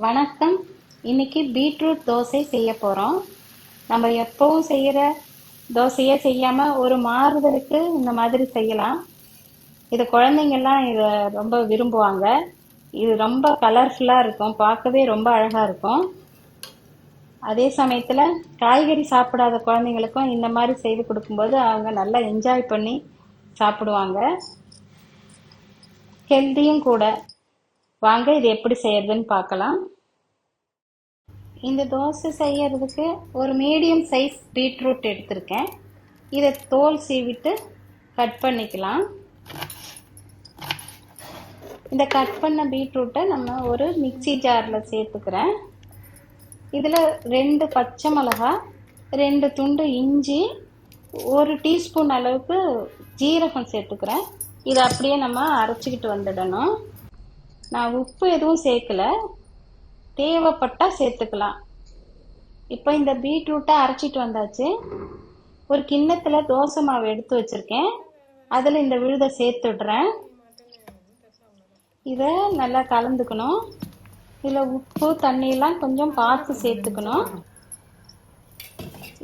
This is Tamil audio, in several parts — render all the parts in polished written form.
வணக்கம். இன்னைக்கு பீட்ரூட் தோசை செய்ய போகிறோம். நம்ம எப்பவும் செய்கிற தோசையே செய்யாமல் ஒரு மாறுதலுக்கு இந்த மாதிரி செய்யலாம். இது குழந்தைங்கெல்லாம் இதை ரொம்ப விரும்புவாங்க. இது ரொம்ப கலர்ஃபுல்லாக இருக்கும், பார்க்கவே ரொம்ப அழகாக இருக்கும். அதே சமயத்தில் காய்கறி சாப்பிடாத குழந்தைங்களுக்கும் இந்த மாதிரி செய்து கொடுக்கும்போது அவங்க நல்லா என்ஜாய் பண்ணி சாப்பிடுவாங்க. ஹெல்த்தியும் கூட. வாங்க இது எப்படி செய்யறதுன்னு பார்க்கலாம். இந்த தோசை செய்யறதுக்கு ஒரு மீடியம் சைஸ் பீட்ரூட் எடுத்திருக்கேன். இதை தோல் சீவிட்டு கட் பண்ணிக்கலாம். இந்த கட் பண்ண பீட்ரூட்டை நம்ம ஒரு மிக்சி ஜாரில் சேர்த்துக்கிறேன். இதில் 2 பச்சை மிளகாய், 2 துண்டு இஞ்சி, 1 டீஸ்பூன் அளவுக்கு ஜீரகம் சேர்த்துக்கிறேன். இதை அப்படியே நம்ம அரைச்சிக்கிட்டு வந்துடணும். நான் உப்பு எதுவும் சேர்க்கல, தேவைப்பட்டால் சேர்த்துக்கலாம். இப்போ இந்த பீட்ரூட்டை அரைச்சிட்டு வந்தாச்சு. ஒரு கிண்ணத்தில் தோசை மாவு எடுத்து வச்சுருக்கேன். அதில் இந்த விழுதை சேர்த்துடுறேன். இதை நல்லா கலந்துக்கணும். இதில் உப்பு தண்ணியெல்லாம் கொஞ்சம் பார்த்து சேர்த்துக்கணும்.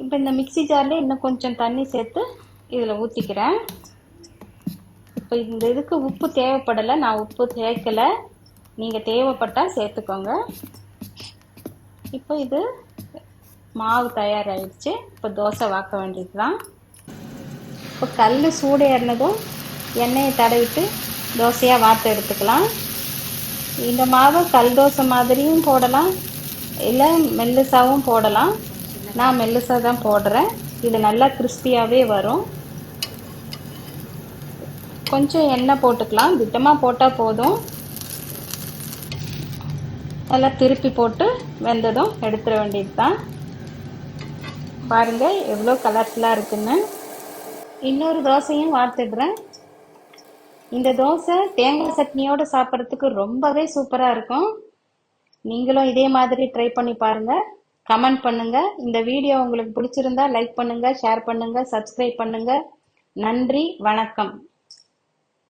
இப்போ இந்த மிக்சி ஜாரில் இன்னும் கொஞ்சம் தண்ணி சேர்த்து இதில் ஊற்றிக்கிறேன். இப்போ இந்த இதுக்கு உப்பு தேவைப்படலை, நான் உப்பு சேர்க்கலை. நீங்கள் தேவைப்பட்டால் சேர்த்துக்கோங்க. இப்போ இது மாவு தயாராகிடுச்சு. இப்போ தோசை வாக்க வேண்டியது தான். இப்போ கல் சூடு ஏறினதும் எண்ணெயை தடவிட்டு தோசையாக வார்த்து எடுத்துக்கலாம். இந்த மாவு கல் தோசை மாதிரியும் போடலாம், இல்லை மெல்லுசாவும் போடலாம். நான் மெல்லுசா தான் போடுறேன். இது நல்லா கிறிஸ்பியாகவே வரும். கொஞ்சம் எண்ணெய் போட்டுக்கலாம், திட்டமாக போட்டால் போதும். நல்லா திருப்பி போட்டு வெந்ததும் எடுத்துட வேண்டியது தான். பாருங்கள் எவ்வளோ கலர்ஃபுல்லாக இருக்குன்னு. இன்னொரு தோசையும் வார்த்துடுறேன். இந்த தோசை தேங்காய் சட்னியோடு சாப்பிட்றதுக்கு ரொம்பவே சூப்பராக இருக்கும். நீங்களும் இதே மாதிரி ட்ரை பண்ணி பாருங்கள். கமெண்ட் பண்ணுங்கள். இந்த வீடியோ உங்களுக்கு பிடிச்சிருந்தா லைக் பண்ணுங்கள், ஷேர் பண்ணுங்கள், சப்ஸ்கிரைப் பண்ணுங்கள். நன்றி, வணக்கம்.